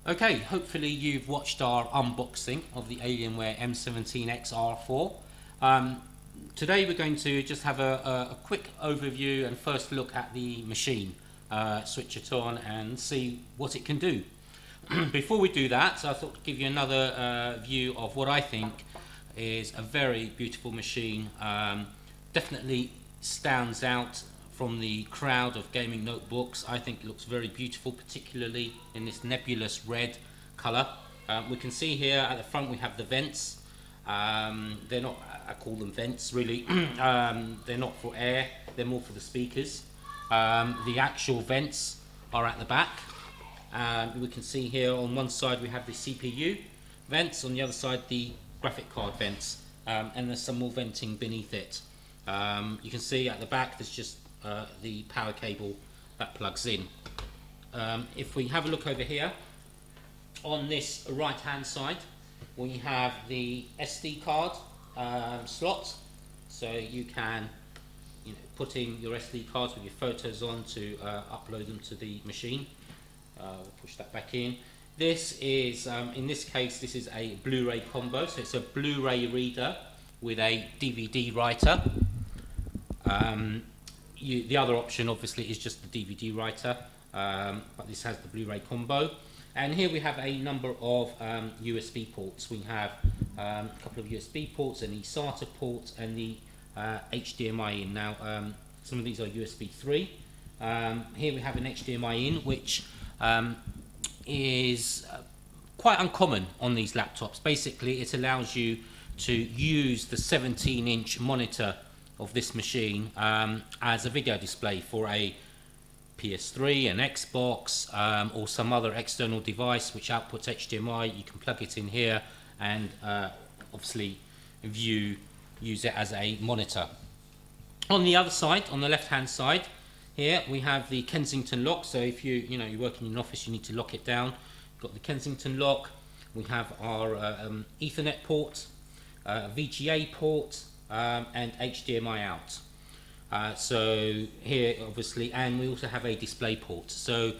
Okay, hopefully you've watched our unboxing of the Alienware M17X R4. Today we're going to just have a quick overview and first look at the machine, switch it on and see what it can do. Before we do that, I thought to give you another view of what I think is a very beautiful machine. Definitely stands out from the crowd of gaming notebooks. I think it looks very beautiful, particularly in this nebulous red colour. We can see here at the front we have the vents. They're not, I call them vents really, they're not for air, they're more for the speakers. The actual vents are at the back. We can see here on one side we have the CPU vents, on the other side the graphic card vents, and there's some more venting beneath it. You can see at the back there's just the power cable that plugs in. If we have a look over here, on this right hand side we have the SD card slot, so you can put in your SD cards with your photos on to upload them to the machine. We'll push that back in. This is, in this case, this is a Blu-ray combo, so it's a Blu-ray reader with a DVD writer. The other option obviously is just the DVD writer, but this has the Blu-ray combo. And here we have a number of USB ports. We have a couple of USB ports, an eSATA port, and the HDMI in. Now, some of these are USB 3. Here we have an HDMI in, which is quite uncommon on these laptops. Basically, it allows you to use the 17-inch monitor of this machine as a video display for a PS3, an Xbox, or some other external device which outputs HDMI. You can plug it in here and obviously use it as a monitor. On the other side, on the left-hand side, here we have the Kensington lock. So if you're working in an office, you need to lock it down. We've got the Kensington lock. We have our Ethernet port, VGA port, and HDMI out. So here obviously, and we also have a display port. So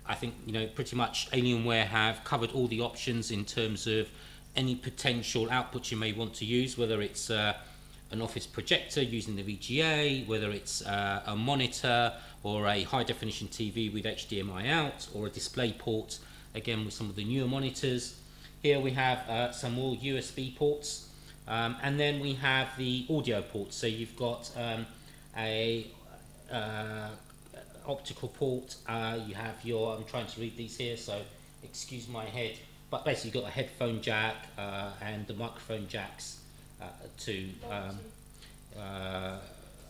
I think pretty much Alienware have covered all the options in terms of any potential output you may want to use, whether it's an office projector using the VGA, whether it's a monitor or a high definition TV with HDMI out, or a display port, again with some of the newer monitors. Here we have some more USB ports, and then we have the audio ports. So you've got a optical port, you have your, I'm trying to read these here, so excuse my head, but basically you've got a headphone jack and the microphone jacks to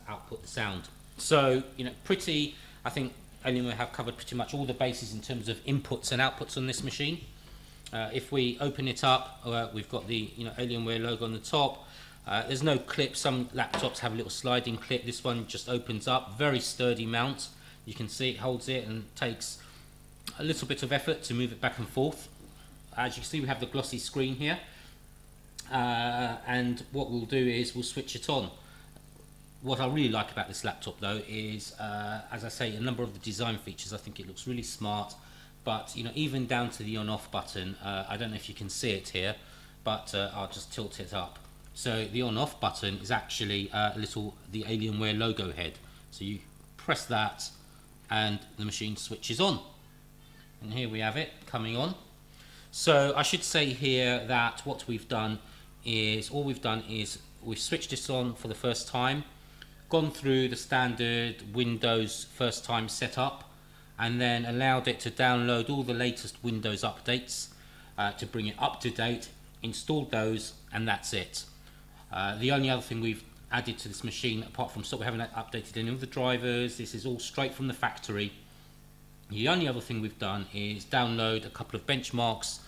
output the sound. So pretty, I think Alienware have covered pretty much all the bases in terms of inputs and outputs on this machine. If we open it up, we've got the Alienware logo on the top. There's no clip. Some laptops have a little sliding clip. This one just opens up. Very sturdy mount. You can see it holds it and takes a little bit of effort to move it back and forth. As you can see, we have the glossy screen here. And what we'll do is we'll switch it on. What I really like about this laptop though is, as I say, a number of the design features. I think it looks really smart, but even down to the on-off button. I don't know if you can see it here, but I'll just tilt it up. So the on-off button is actually the Alienware logo head. So you press that and the machine switches on. And here we have it coming on. So I should say here that what we've done is, we've switched this on for the first time, gone through the standard Windows first time setup, and then allowed it to download all the latest Windows updates to bring it up to date, installed those, and that's it. The only other thing we've added to this machine, apart from we haven't updated any of the drivers, this is all straight from the factory. The only other thing we've done is download a couple of benchmarks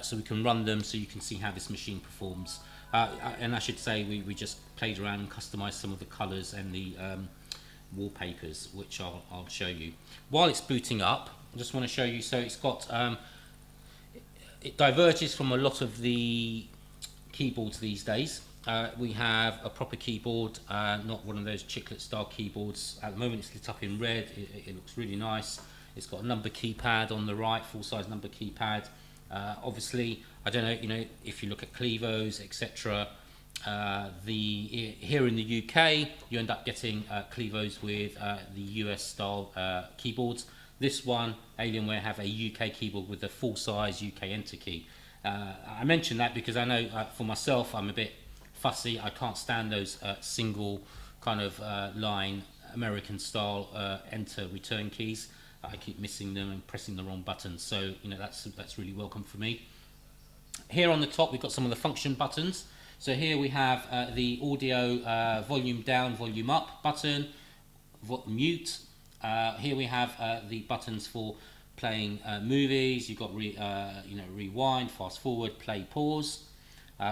so we can run them, so you can see how this machine performs. And I should say we just played around and customized some of the colors and the wallpapers, which I'll show you. While it's booting up, I just want to show you, so it's got, it diverges from a lot of the keyboards these days. We have a proper keyboard, not one of those chiclet style keyboards. At the moment it's lit up in red, it looks really nice. It's got a number keypad on the right, full size number keypad. Obviously, I don't know, if you look at Clevos, etc. Here in the UK, you end up getting Clevos with the US style keyboards. This one, Alienware, have a UK keyboard with a full size UK enter key. I mention that because I know for myself, I'm a bit fussy. I can't stand those single kind of line American style enter return keys. I keep missing them and pressing the wrong buttons. So that's really welcome for me. Here on the top, we've got some of the function buttons. So here we have the audio volume down, volume up button, mute. Here we have the buttons for playing movies. You've got rewind, fast forward, play, pause.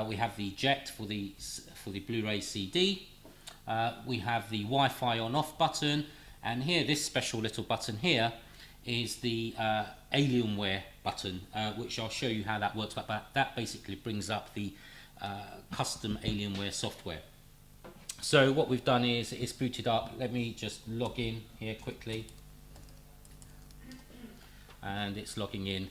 We have the eject for the Blu-ray CD. We have the Wi-Fi on/off button, and here this special little button here is the Alienware button, which I'll show you how that works. But that basically brings up the custom Alienware software. So what we've done is it's booted up. Let me just log in here quickly, and it's logging in.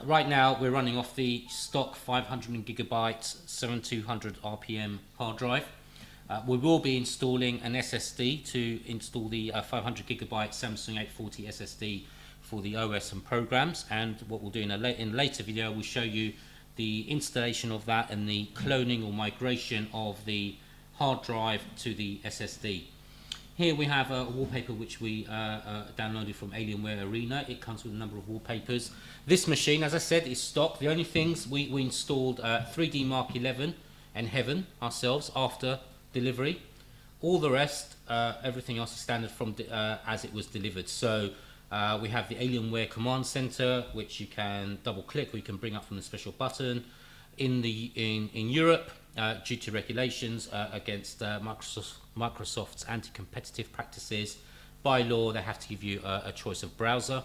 Right now we're running off the stock 500 gigabytes 7200 RPM hard drive. We will be installing an SSD to install the 500 gigabyte Samsung 840 SSD for the OS and programs, and what we'll do in a later video, we'll show you the installation of that and the cloning or migration of the hard drive to the SSD. Here we have a wallpaper which we downloaded from Alienware Arena. It comes with a number of wallpapers. This machine, as I said, is stock. The only things we installed 3D Mark 11 and Heaven ourselves after delivery. All the rest, everything else is standard from as it was delivered. So we have the Alienware Command Center, which you can double click or you can bring up from the special button. In Europe, due to regulations against Microsoft's anti-competitive practices, by law they have to give you a choice of browser.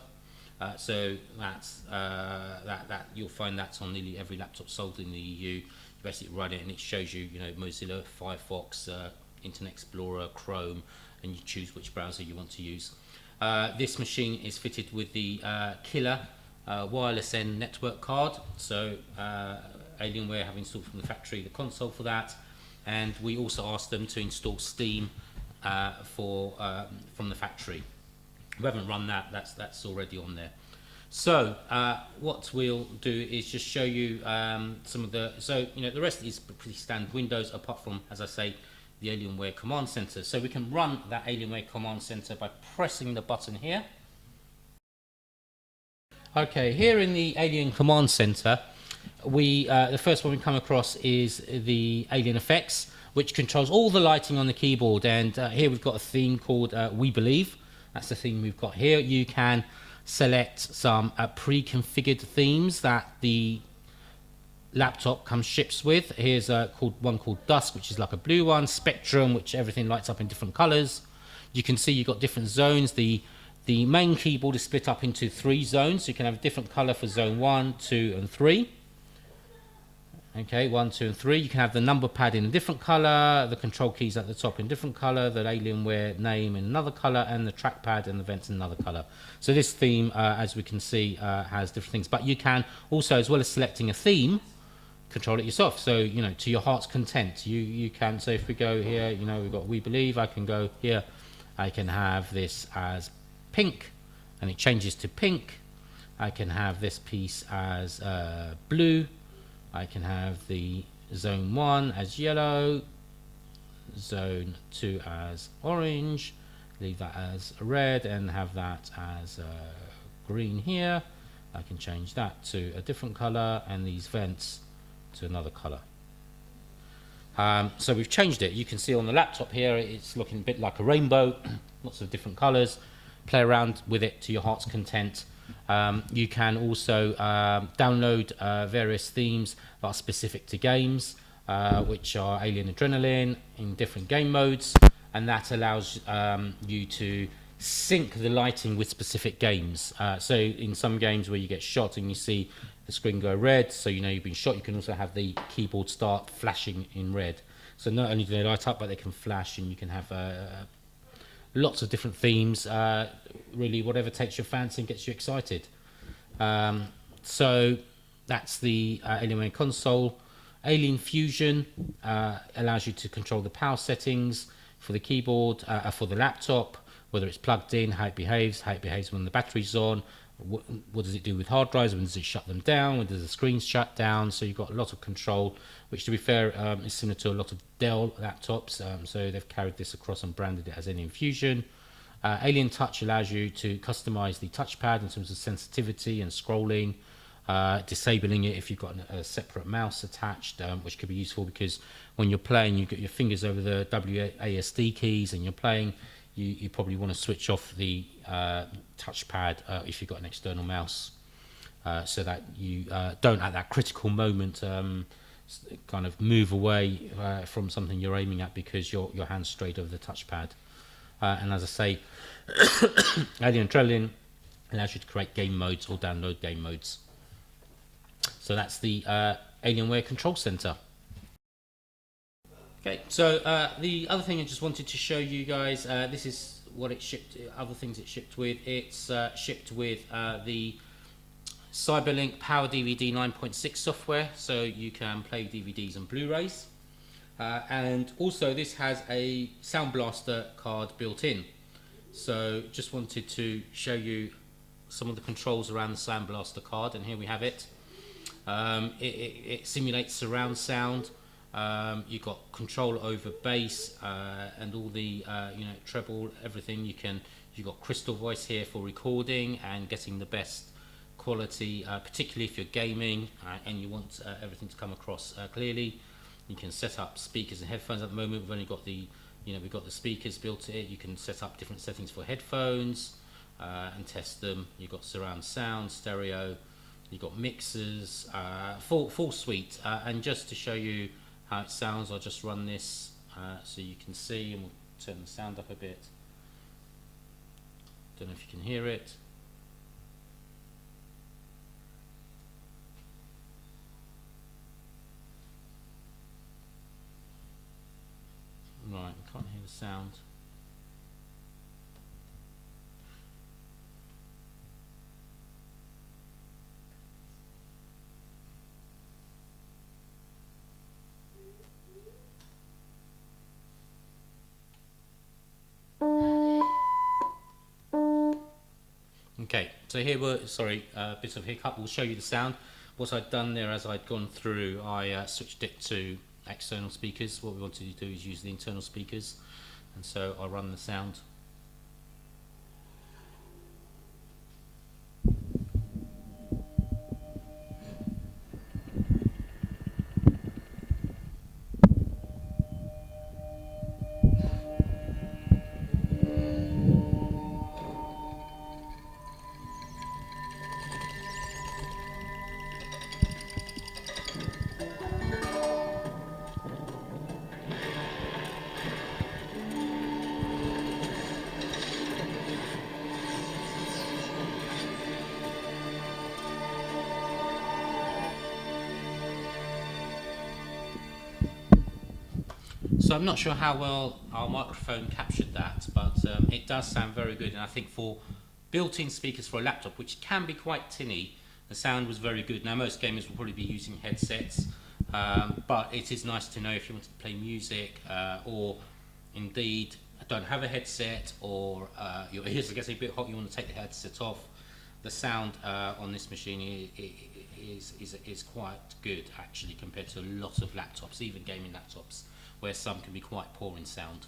So that's that you'll find that's on nearly every laptop sold in the EU. You basically run it and it shows you, Mozilla, Firefox, Internet Explorer, Chrome, and you choose which browser you want to use. This machine is fitted with the killer wireless N network card. So Alienware have installed from the factory the console for that, and we also asked them to install Steam from the factory. We haven't run that. That's already on there. So what we'll do is just show you some of the. So the rest is pretty standard Windows, apart from, as I say, the Alienware Command Center. So we can run that Alienware Command Center by pressing the button here. Okay, here in the Alien Command Center, the first one we come across is the Alien Effects, which controls all the lighting on the keyboard. And here we've got a theme called We Believe. That's the theme we've got here. You can select some pre-configured themes that the laptop ships with. Here's one called Dusk, which is like a blue one. Spectrum, which everything lights up in different colors. You can see you've got different zones. The main keyboard is split up into 3 zones. So you can have a different color for zone 1, 2, and 3. Okay, 1, 2, and 3. You can have the number pad in a different color, the control keys at the top in a different color, the Alienware name in another color, and the trackpad and the vents in another color. So this theme, as we can see, has different things. But you can also, as well as selecting a theme, control it yourself. So to your heart's content. You can. So if we go here, we've got We Believe. I can go here. I can have this as pink, and it changes to pink. I can have this piece as blue. I can have the zone 1 as yellow, zone 2 as orange, leave that as red, and have that as green here. I can change that to a different color, and these vents to another color. So we've changed it. You can see on the laptop here it's looking a bit like a rainbow, lots of different colors. Play around with it to your heart's content. You can also download various themes that are specific to games, which are Alien Adrenaline in different game modes, and that allows you to sync the lighting with specific games. So in some games where you get shot and you see the screen go red, so you've been shot, you can also have the keyboard start flashing in red. So not only do they light up, but they can flash, and you can have lots of different themes, really whatever takes your fancy and gets you excited. So That's the Alienware console. Alien Fusion allows you to control the power settings for the keyboard, for the laptop, whether it's plugged in, how it behaves when the battery's on, what does it do with hard drives, when does it shut them down, when does the screen shut down. So you've got a lot of control, which to be fair is similar to a lot of Dell laptops, so they've carried this across and branded it as Alien Fusion. Alien Touch allows you to customize the touchpad in terms of sensitivity and scrolling, disabling it if you've got a separate mouse attached, which could be useful because when you're playing, you've got your fingers over the WASD keys and you're playing, you probably want to switch off the touchpad if you've got an external mouse, so that you don't at that critical moment kind of move away from something you're aiming at because your hand's straight over the touchpad. And as I say, Alien Trellin allows you to create game modes or download game modes. So that's the Alienware Control Center. Okay, so the other thing I just wanted to show you guys, this is what it shipped, other things it shipped with. It's shipped with the Cyberlink Power DVD 9.6 software, so you can play DVDs and Blu-rays. And also this has a sandblaster card built in. So just wanted to show you some of the controls around the sandblaster card, and here we have it. It simulates surround sound. You've got control over bass and all the treble, everything. You've got crystal voice here for recording and getting the best quality, particularly if you're gaming and you want everything to come across clearly. You can set up speakers and headphones. At the moment we've only got we've got the speakers built in. You can set up different settings for headphones and test them. You've got surround sound, stereo, you've got mixers, full suite. And just to show you how it sounds, I'll just run this so you can see, and we'll turn the sound up a bit. Don't know if you can hear it. Right, I can't hear the sound. Okay, so here we're, sorry, a bit of hiccup, we'll show you the sound. What I'd done there as I'd gone through, I switched it to external speakers. What we wanted to do is use the internal speakers, and so I'll run the sound. So I'm not sure how well our microphone captured that, but it does sound very good, and I think for built-in speakers for a laptop, which can be quite tinny, the sound was very good. Now most gamers will probably be using headsets, but it is nice to know if you want to play music or indeed don't have a headset, or your ears are getting a bit hot, you want to take the headset off. The sound on this machine is quite good actually, compared to a lot of laptops, even gaming laptops, where some can be quite poor in sound.